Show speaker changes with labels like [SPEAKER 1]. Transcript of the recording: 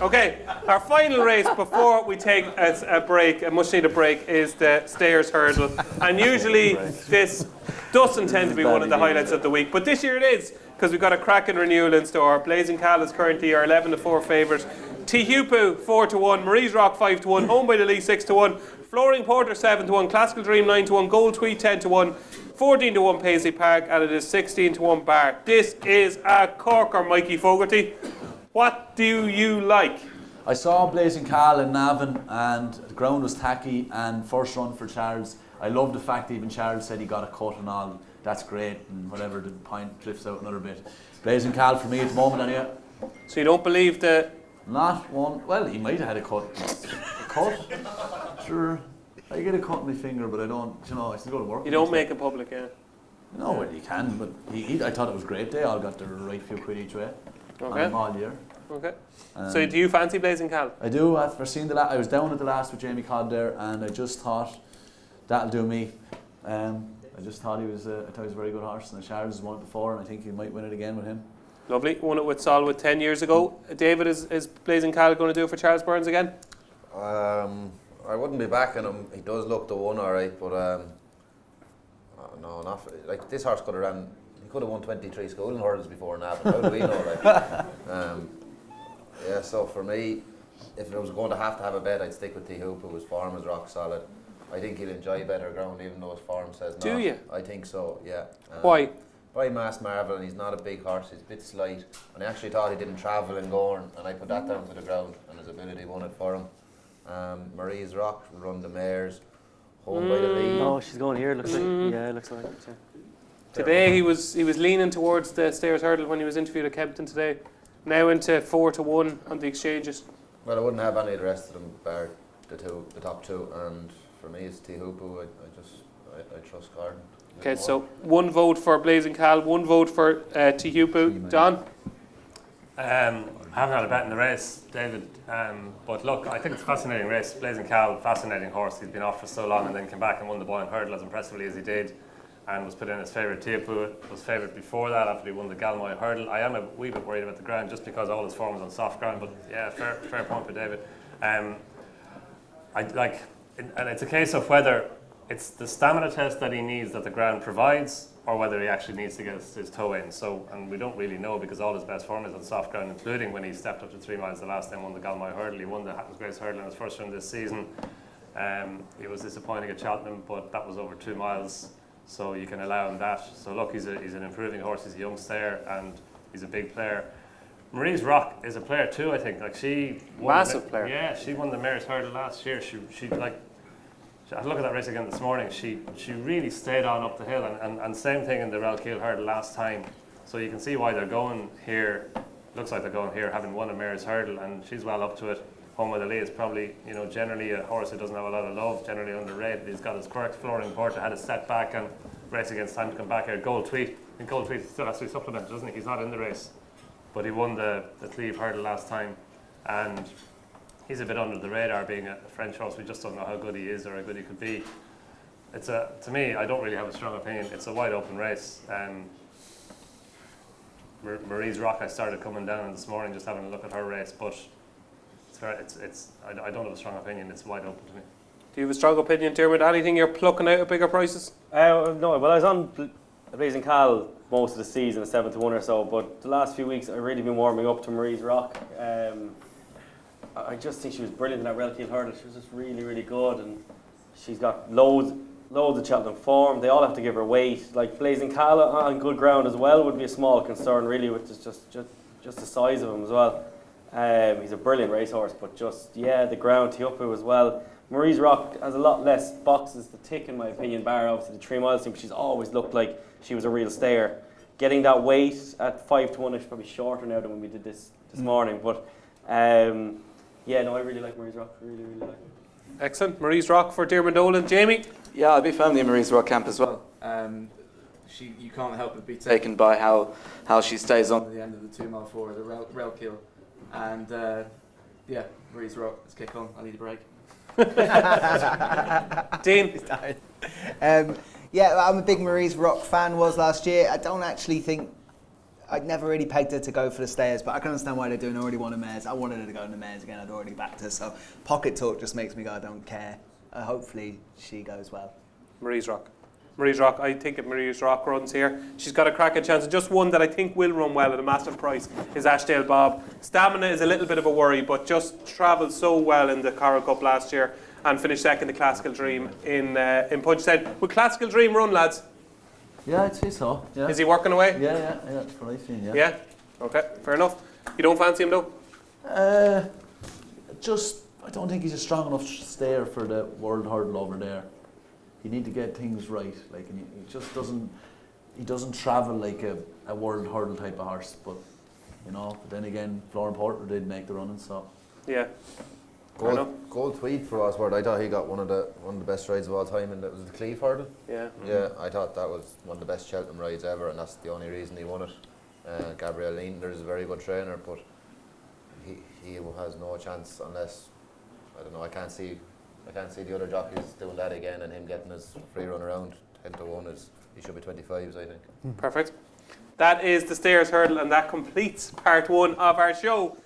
[SPEAKER 1] Okay, our final race before we take a break, a much-needed break, is the Stayers Hurdle. And usually this doesn't tend to be one of the highlights of the week, but this year it is, because we've got a cracking renewal in store. Blazing Cal is currently our 11-4 favourite. Tehupu 4-1, Marie's Rock 5-1, Home by the Lee 6-1, Flooring Porter 7-1, Classical Dream 9-1, Gold Tweed 10-1, 14-1 Paisley Park, and it is 16-1 Bar. This is a corker, Mikey Fogarty. What do you like?
[SPEAKER 2] I saw Blazing Cal in Navan and the ground was tacky and first run for Charles. I love the fact that even Charles said he got a cut and all. That's great, and whatever, the point cliffs out another bit. Blazing Cal for me at the moment anyway.
[SPEAKER 1] So you don't believe that?
[SPEAKER 2] Not one. Well, he might have had a cut. A cut? Sure. I get a cut in my finger, but I don't, I still go to work.
[SPEAKER 1] You don't make it public, yeah?
[SPEAKER 2] No, well, you can, but I thought it was great. They all got the right few quid each way.
[SPEAKER 1] Okay.
[SPEAKER 2] On all year.
[SPEAKER 1] Okay. So do you fancy Blazing Cal?
[SPEAKER 2] I do. After seeing I was down at the last with Jamie Codd there, and I just thought that'll do me. I just thought he was. I thought he was a very good horse, and the Charles has won it before, and I think he might win it again with him.
[SPEAKER 1] Lovely. Won it with Solwood 10 years ago. David, is Blazing Cal going to do it for Charles Burns again?
[SPEAKER 3] I wouldn't be backing him. He does look the one, all right, but no, not like this horse could have ran. He could have won 23 schooling hurdles before now, but how do we know? Yeah, so for me, if I was going to have a bet, I'd stick with Tehupu. His form is rock solid. I think he'll enjoy better ground, even though his form says no.
[SPEAKER 1] Do you?
[SPEAKER 3] I think so, yeah.
[SPEAKER 1] Why?
[SPEAKER 3] By Mass Marvel, and he's not a big horse, he's a bit slight. And I actually thought he didn't travel in Gorn, and I put that down to the ground, and his ability won it for him. Marie's Rock run the mares, Home by the Lee.
[SPEAKER 4] No, she's going here, looks like. Yeah, it looks like it, yeah.
[SPEAKER 1] Today he was leaning towards the Stayers Hurdle when he was interviewed at Kempton today. Now into 4-1 on the exchanges.
[SPEAKER 3] Well, I wouldn't have any of the rest of them bar the top two, and for me it's Tehupu. I trust Gordon.
[SPEAKER 1] Okay, so one vote for Blazing Cal, one vote for Tehupu. Don?
[SPEAKER 5] I haven't had a bet in the race, David, but look, I think it's a fascinating race. Blazing Cal, fascinating horse. He's been off for so long and then came back and won the Boyne Hurdle as impressively as he did, and was put in as favourite. Tehupu was favourite before that after he won the Galmoy Hurdle. I am a wee bit worried about the ground just because all his form was on soft ground, but yeah, fair point for David. And it's a case of whether it's the stamina test that he needs that the ground provides, or whether he actually needs to get his toe in. So, and we don't really know because all his best form is on soft ground, including when he stepped up to 3 miles the last time, won the Galmoy Hurdle. He won the Hatton's Grace Hurdle in his first run this season. He was disappointing at Cheltenham, but that was over 2 miles, so you can allow him that. So look, he's an improving horse. He's a young stayer and he's a big player. Marie's Rock is a player too, I think. Like she won
[SPEAKER 1] massive player.
[SPEAKER 5] Yeah, she won the Mayor's Hurdle last year. She I look at that race again this morning. She really stayed on up the hill, and same thing in the Relkeel Hurdle last time. So you can see why they're going here. Looks like they're going here, having won a Mayor's Hurdle, and she's well up to it. Home with the Lee is probably, generally a horse who doesn't have a lot of love, generally underrated. He's got his quirks. Flooring Porter had a setback and race against time to come back here. Gold Tweed. I think Gold Tweed still has to be supplemented, doesn't he? He's not in the race, but he won the Cleve Hurdle last time, and he's a bit under the radar being a French horse. We just don't know how good he is or how good he could be. To me, I don't really have a strong opinion. It's a wide open race. Marie's Rock, I started coming down this morning just having a look at her race, but I don't have a strong opinion. It's wide open to me.
[SPEAKER 1] Do you have a strong opinion, Diarmuid? Anything you're plucking out at bigger prices?
[SPEAKER 4] No, well, I was on Blazing Cal most of the season, 7-1 or so, but the last few weeks I've really been warming up to Marie's Rock. I just think she was brilliant in that Relkeel Hurdle. She was just really, really good, and she's got loads of Cheltenham form. They all have to give her weight. Like Blazing Cal on good ground as well would be a small concern, really, with just the size of him as well. He's a brilliant racehorse, but the ground, Tehupu as well. Marie's Rock has a lot less boxes to tick, in my opinion, bar obviously the 3 miles thing, but she's always looked like she was a real stayer. Getting that weight at 5-1 is probably shorter now than when we did this morning, but I really like Marie's Rock. Really, really like it.
[SPEAKER 1] Excellent. Marie's Rock for Diarmuid Nolan. Jamie?
[SPEAKER 6] Yeah, I'll be firmly in Marie's Rock camp as well. You can't help but be taken by how she stays on at the end of the 2 mile forward, the Relkeel. And Marie's Rock, let's kick on. I need a break.
[SPEAKER 1] Dean?
[SPEAKER 7] I'm a big Marie's Rock fan, was last year. I don't actually think I'd never really pegged her to go for the stayers, but I can understand why they're doing. I already wanted mares. I wanted her to go in the mares again. I'd already backed her. So Pocket Talk just makes me go, I don't care. Hopefully she goes well.
[SPEAKER 1] Marie's Rock. Marie's Rock, I think if Marie's Rock runs here, she's got a cracking chance. And just one that I think will run well at a massive price is Ashdale Bob. Stamina is a little bit of a worry, but just travelled so well in the Coral Cup last year and finished second to Classical Dream in Punchestown. Will Classical Dream run, lads?
[SPEAKER 2] Yeah, I'd say so. Yeah.
[SPEAKER 1] Is he working away?
[SPEAKER 2] Yeah, that's what I've seen, yeah.
[SPEAKER 1] Yeah? Okay, fair enough. You don't fancy him though?
[SPEAKER 2] I don't think he's a strong enough stayer for the World Hurdle over there. You need to get things right. Like, and he just doesn't. He doesn't travel like a World Hurdle type of horse. But But then again, Florence Porter did make the running, so.
[SPEAKER 1] Yeah.
[SPEAKER 3] Gold tweed for Oswald. I thought he got one of the best rides of all time, and that was the Cleve Hurdle.
[SPEAKER 1] Yeah.
[SPEAKER 3] Yeah, I thought that was one of the best Cheltenham rides ever, and that's the only reason he won it. Gabriel Leander is a very good trainer, but he has no chance unless, I don't know. I can't see the other jockeys doing that again, and him getting his free run around 10-1 is he should be 25s, I think.
[SPEAKER 1] Perfect. That is the Stayers Hurdle, and that completes part 1 of our show.